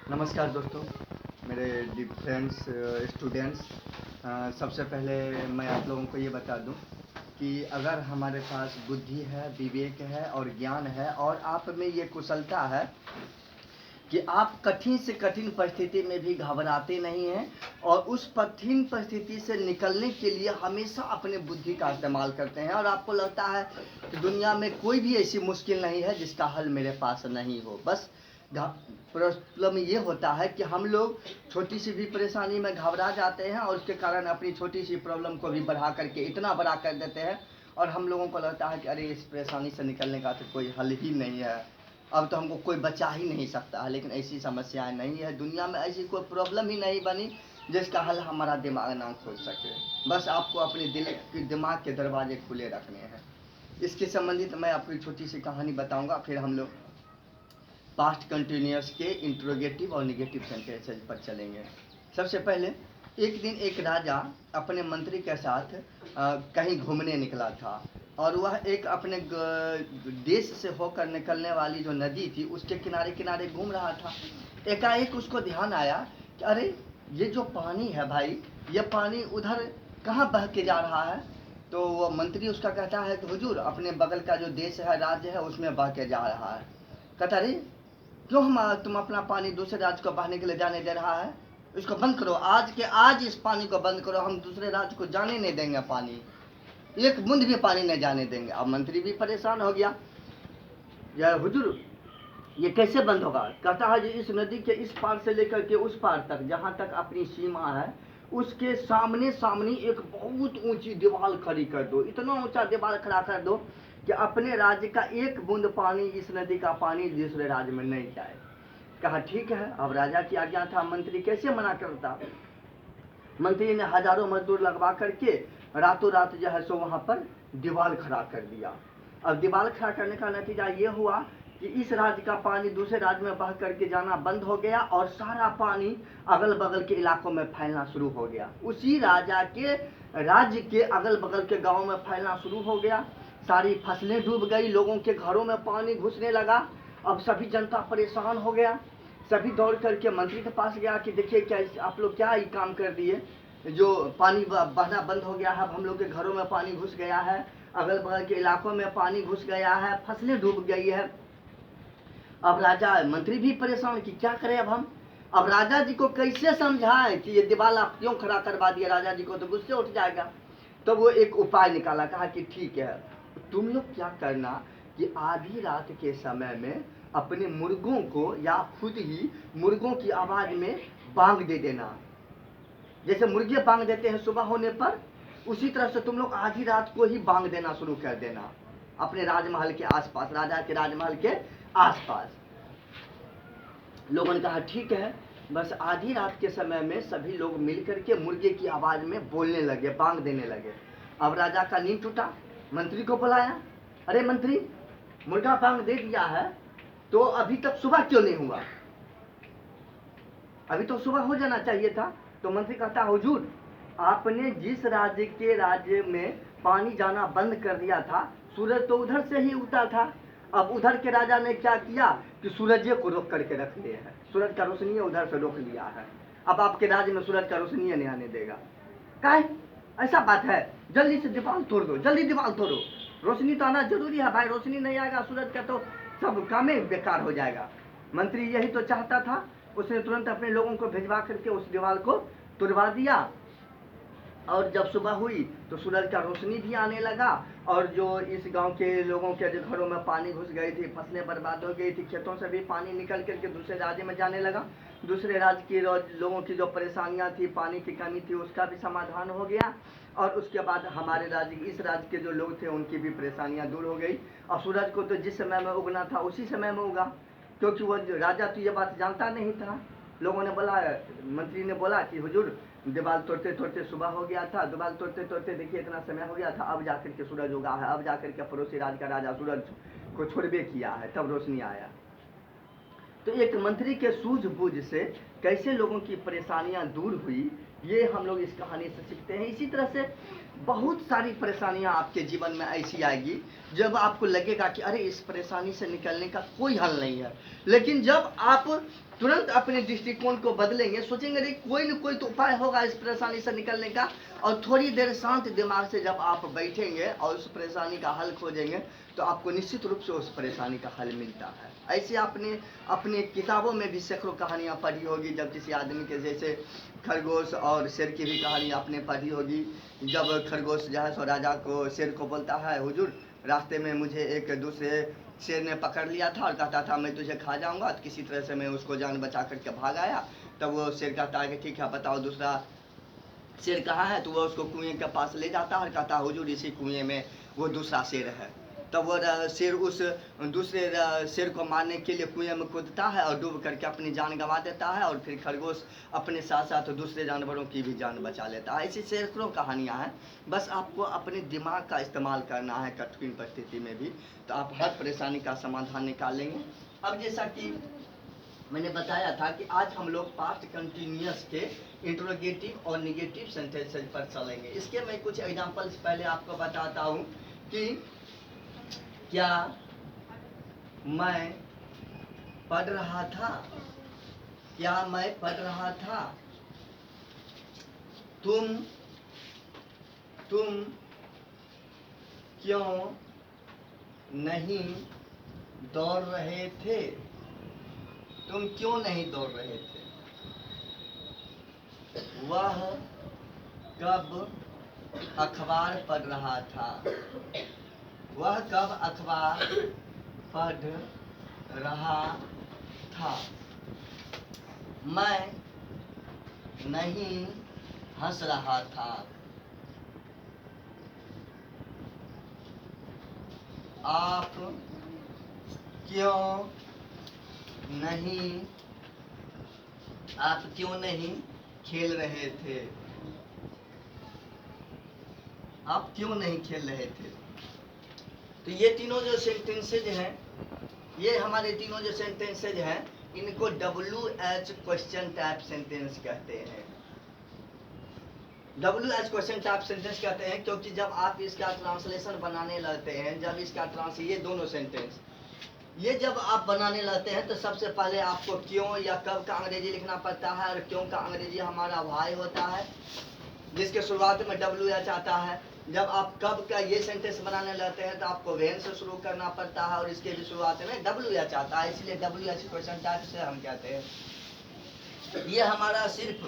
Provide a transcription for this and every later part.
नमस्कार दोस्तों, मेरे डियर फ्रेंड्स, स्टूडेंट्स। सबसे पहले मैं आप लोगों को ये बता दूं कि अगर हमारे पास बुद्धि है, विवेक है और ज्ञान है और आप में ये कुशलता है कि आप कठिन से कठिन परिस्थिति में भी घबराते नहीं हैं और उस कठिन परिस्थिति से निकलने के लिए हमेशा अपने बुद्धि का इस्तेमाल करते हैं और आपको लगता है कि दुनिया में कोई भी ऐसी मुश्किल नहीं है जिसका हल मेरे पास नहीं हो। बस प्रॉब्लम ये होता है कि हम लोग छोटी सी भी परेशानी में घबरा जाते हैं और उसके कारण अपनी छोटी सी प्रॉब्लम को भी बढ़ा करके इतना बड़ा कर देते हैं और हम लोगों को लगता है कि अरे इस परेशानी से निकलने का तो कोई हल ही नहीं है, अब तो हमको कोई बचा ही नहीं सकता है। लेकिन ऐसी समस्याएं नहीं है, दुनिया में ऐसी कोई प्रॉब्लम ही नहीं बनी जिसका हल हमारा दिमाग ना खोज सके। बस आपको अपने दिमाग के दरवाजे खुले रखने हैं। इसके संबंधित मैं आपको एक छोटी सी कहानी बताऊंगा, फिर हम लोग पास्ट कंटिन्यूअस के इंट्रोगेटिव और निगेटिव सेंटेंसेस पर चलेंगे। सबसे पहले एक दिन एक राजा अपने मंत्री के साथ कहीं घूमने निकला था और वह एक अपने देश से होकर निकलने वाली जो नदी थी उसके किनारे किनारे घूम रहा था। एकाएक उसको ध्यान आया कि अरे ये जो पानी है भाई, ये पानी उधर कहाँ बह के जा रहा है। तो वो मंत्री उसका कहता है कि हुजूर, अपने बगल का जो देश है, राज्य है, उसमें बह के जा रहा है। कहता अरे क्यों तुम अपना पानी दूसरे राज्य को बहाने के लिए जाने दे रहा है, इसको बंद करो, आज के आज इस पानी को बंद करो, हम दूसरे राज्य को जाने नहीं देंगे, पानी एक बूंद भी पानी नहीं जाने देंगे। अब मंत्री भी परेशान हो गया, या हुजूर ये कैसे बंद होगा। कहता है जी इस नदी के इस पार से लेकर के उस पार तक, जहाँ तक अपनी सीमा है, उसके सामने सामने एक बहुत ऊंची दीवार खड़ी कर दो, इतना ऊंचा दीवार खड़ा कर दो कि अपने राज्य का एक बूंद पानी, इस नदी का पानी दूसरे राज्य में नहीं जाए। कहा ठीक है। अब राजा की आज्ञा था, मंत्री कैसे मना करता। मंत्री ने हजारों मजदूर लगवा करके रातों रात जो है सो वहां पर दीवार खड़ा कर दिया। अब दीवार खड़ा करने का नतीजा ये हुआ कि इस राज्य का पानी दूसरे राज्य में बह करके जाना बंद हो गया और सारा पानी अगल बगल के इलाकों में फैलना शुरू हो गया। उसी राजा के राज्य के अगल बगल के गांव में फैलना शुरू हो गया। सारी फसलें डूब गई, लोगों के घरों में पानी घुसने लगा। अब सभी जनता परेशान हो गया। सभी दौड़ करके मंत्री के पास गया कि देखिए क्या आप लोग क्या ये काम कर दिए, जो पानी बहना बंद हो गया है, अब हम लोग के घरों में पानी घुस गया है, अगल बगल के इलाकों में पानी घुस गया है, फसलें डूब गई है। अब राजा मंत्री भी परेशान कि क्या करें अब हम। अब राजा जी को कैसे समझाए कि ये दीवार आप क्यों खड़ा करवा दिया, राजा जी को तो गुस्से उठ जाएगा। तो वो एक उपाय निकाला, कहा कि ठीक है, तुम लोग क्या करना कि आधी रात के समय में अपने मुर्गों को या खुद ही मुर्गों की आवाज में बांग दे देना। जैसे मुर्गे बांग देते हैं सुबह होने पर, उसी तरह से तुम लोग आधी रात को ही बांग देना शुरू कर देना अपने राजमहल के आसपास, राजा के राजमहल के आसपास। लोगों ने कहा ठीक है। बस आधी रात के समय में सभी लोग मिलकर के मुर्गे की आवाज में बोलने लगे, बांग देने लगे। अब राजा का नींद टूटा, मंत्री को बुलाया, अरे मंत्री, मुर्गा बांग दे दिया है तो अभी तक सुबह क्यों नहीं हुआ, अभी तो सुबह हो जाना चाहिए था। तो मंत्री कहता हुजूर, आपने जिस राज्य में पानी जाना बंद कर दिया था, सूरज तो उधर से ही उगता था। अब उधर के राजा ने क्या किया कि सूरज को रोक करके रख लिया है, सूरज का रोशनी उधर से रोक लिया है। अब आपके राज्य में सूरज का रोशनी नहीं आने देगा। काहे ऐसा बात है, जल्दी से दीवार तोड़ दो, जल्दी दीवार तोड़ो, रोशनी तो आना जरूरी है भाई, रोशनी नहीं आएगा सूरज का तो सब काम ही बेकार हो जाएगा। मंत्री यही तो चाहता था। उसने तुरंत अपने लोगों को भिजवा करके उस दीवार को तुड़वा दिया और जब सुबह हुई तो सूरज का रोशनी भी आने लगा और जो इस गांव के लोगों के जो घरों में पानी घुस गई थी, फसलें बर्बाद हो गई थी, खेतों से भी पानी निकल करके दूसरे राज्य में जाने लगा। दूसरे राज्य के लोगों की जो परेशानियां थी, पानी की कमी थी, उसका भी समाधान हो गया और उसके बाद हमारे राज्य, इस राज्य के जो लोग थे उनकी भी परेशानियां दूर हो गई और सूरज को तो जिस समय में उगना था उसी समय में उगा, क्योंकि वो राजा तो ये बात जानता नहीं था। लोगों ने बोला, मंत्री ने बोला कि हुजूर, दीवार तोड़ते तोड़ते सुबह हो गया था, दीवार तोड़ते तोड़ते देखिए इतना समय हो गया था, अब जाकर के सूरज उगा है, अब जाकर के पड़ोसी राज्य का राजा सूरज को छोड़बे किया है, तब रोशनी आया। तो एक मंत्री के सूझबूझ से कैसे लोगों की परेशानियां दूर हुई, ये हम लोग इस कहानी से सीखते हैं। इसी तरह से बहुत सारी परेशानियां आपके जीवन में ऐसी आएगी जब आपको लगेगा कि अरे इस परेशानी से निकलने का कोई हल नहीं है, लेकिन जब आप तुरंत अपने दृष्टिकोण को बदलेंगे, सोचेंगे अरे कोई न कोई तो उपाय होगा इस परेशानी से निकलने का। और थोड़ी देर शांत दिमाग से जब आप बैठेंगे और उस परेशानी का हल खोजेंगे तो आपको निश्चित रूप से उस परेशानी का हल मिलता है। ऐसे आपने अपने किताबों में भी सैकड़ों कहानियाँ पढ़ी होगी, जब किसी आदमी के जैसे खरगोश और शेर की भी कहानी आपने पढ़ी होगी। जब खरगोश जो है सो राजा को शेर को बोलता है, हुजूर रास्ते में मुझे एक दूसरे शेर ने पकड़ लिया था और कहता था मैं तुझे खा जाऊंगा, तो किसी तरह से मैं उसको जान बचा करके भाग आया। तब वो शेर कहता है कि ठीक है बताओ दूसरा शेर कहाँ है, तो वो उसको कुएं के पास ले जाता है और कहता है हुजूर इसी कुएं में वो दूसरा शेर है। तब वो शेर उस दूसरे शेर को मारने के लिए कुएं में कूदता है और डूब करके अपनी जान गंवा देता है, और फिर खरगोश अपने साथ साथ दूसरे जानवरों की भी जान बचा लेता है। ऐसी सैकड़ों कहानियाँ हैं। बस आपको अपने दिमाग का इस्तेमाल करना है कठिन परिस्थिति में भी, तो आप हर परेशानी का समाधान निकालेंगे। अब जैसा कि मैंने बताया था कि आज हम लोग पास्ट कंटिन्यूअस के इंट्रोगेटिव और निगेटिव सेंटेंसेस पर चलेंगे। इसके मैं कुछ एग्जांपल्स पहले आपको बताता हूँ कि क्या मैं पढ़ रहा था, क्या मैं पढ़ रहा था, तुम क्यों नहीं दौड़ रहे थे, तुम क्यों नहीं दौड़ रहे थे, वह कब अखबार पढ़ रहा था, वह कब अखबार पढ़ रहा था, मैं नहीं हंस रहा था, आप क्यों नहीं खेल रहे थे, आप क्यों नहीं खेल रहे थे। तो ये तीनों जो सेंटेंसेज हैं, ये हमारे तीनों जो सेंटेंसेज हैं, इनको WH क्वेश्चन टाइप सेंटेंस कहते हैं। WH क्वेश्चन टाइप सेंटेंस कहते हैं क्योंकि जब आप इसका ट्रांसलेशन बनाने लगते हैं, जब इसका ये दोनों सेंटेंस ये जब आप बनाने लगते हैं तो सबसे पहले आपको क्यों या कब का अंग्रेजी लिखना पड़ता है, और क्यों का अंग्रेजी हमारा वाई होता है, जिसके शुरुआत में WH आता है। जब आप कब का ये सेंटेंस बनाने लगते हैं तो आपको वेन से शुरू करना पड़ता है, और इसके भी शुरुआत में WH आता है, इसलिए WH क्वेश्चन टाइप से हम कहते हैं। ये हमारा सिर्फ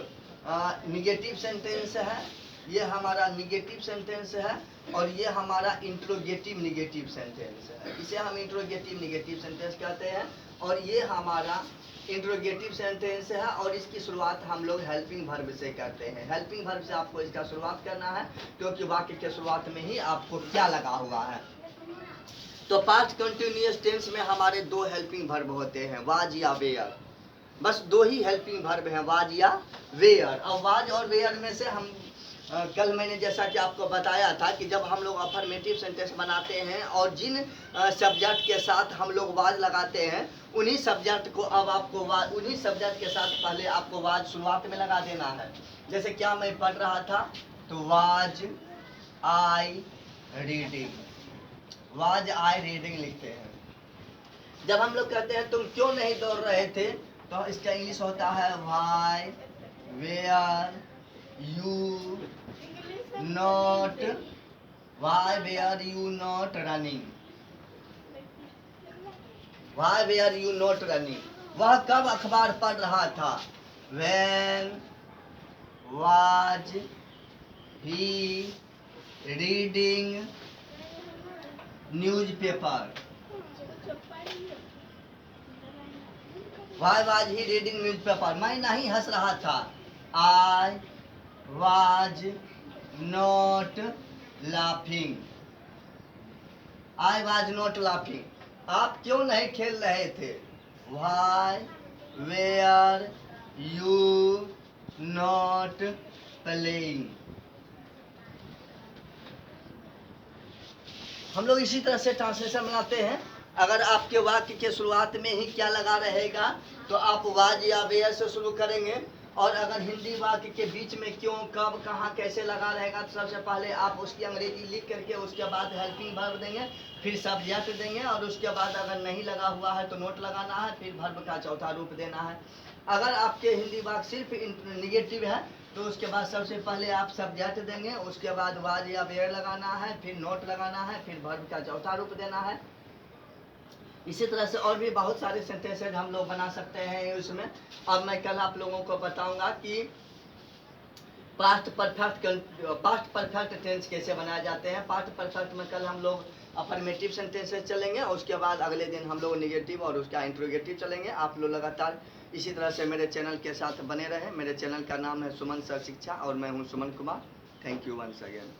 निगेटिव सेंटेंस है, ये हमारा निगेटिव सेंटेंस है, और ये हमारा इंट्रोगेटिव निगेटिव सेंटेंस है। इसे हम इंट्रोगेटिव निगेटिव सेंटेंस कहते हैं, और ये हमारा इंट्रोगेटिव सेंटेंस है, और इसकी शुरुआत हम लोग हेल्पिंग वर्ब से करते हैं। हेल्पिंग वर्ब से आपको इसका शुरुआत करना है, क्योंकि वाक्य के शुरुआत में ही आपको क्या लगा हुआ है। तो पास्ट कंटिन्यूअस टेंस में हमारे दो हेल्पिंग वर्ब होते हैं, वाज या वेयर। बस दो ही हेल्पिंग वर्ब हैं, वाज या वेयर। और वाज और वेयर में से हम कल मैंने जैसा कि आपको बताया था कि जब हम लोग अफर्मेटिव सेंटेंस बनाते हैं और जिन सब्जेक्ट के साथ हम लोग वाज लगाते हैं, उन्हीं सब्जेक्ट को अब आपको उन्हीं सब्जेक्ट के साथ पहले आपको वाज शुरुआत में लगा देना है। जैसे क्या मैं पढ़ रहा था, तो was I reading, was I reading लिखते हैं। जब हम लोग कहते हैं तुम क्यों नहीं दौड़ रहे थे, तो इसका इंग्लिश होता है why were you not, why were you not running, why were you not running। वह कब अखबार पढ़ रहा था, when was he reading newspaper, why was he reading newspaper। मैं नहीं हंस रहा था, I was not laughing, I was not laughing। आप क्यों नहीं खेल रहे थे, why were you not playing। हम लोग इसी तरह से ट्रांसलेशन बनाते हैं। अगर आपके वाक्य के शुरुआत में ही क्या लगा रहेगा, तो आप वाज या वेयर से शुरू करेंगे, और अगर हिंदी वाक्य के बीच में क्यों, कब, कहाँ, कैसे लगा रहेगा, तो सबसे पहले आप उसकी अंग्रेजी लिख करके उसके बाद हेल्पिंग वर्ब देंगे, फिर सब्जेक्ट देंगे, और उसके बाद अगर नहीं लगा हुआ है तो नोट लगाना है, फिर वर्ब का चौथा रूप देना है। अगर आपके हिंदी वाक्य सिर्फ निगेटिव है तो उसके बाद सबसे पहले आप सब्जेक्ट देंगे, उसके बाद वाज या वेयर लगाना है, फिर नोट लगाना है, फिर वर्ब का चौथा रूप देना है। इसी तरह से और भी बहुत सारे सेंटेंसेज हम लोग बना सकते हैं उसमें। अब मैं कल आप लोगों को बताऊंगा कि पास्ट परफेक्ट टेंस कैसे बनाए जाते हैं। पास्ट परफेक्ट में कल हम लोग अफर्मेटिव सेंटेंसेस चलेंगे, और उसके बाद अगले दिन हम लोग निगेटिव और उसका इंट्रोगेटिव चलेंगे। आप लोग लगातार इसी तरह से मेरे चैनल के साथ बने रहें। मेरे चैनल का नाम है सुमन सर शिक्षा, और मैं हूँ Suman Kumar. Thank you once again.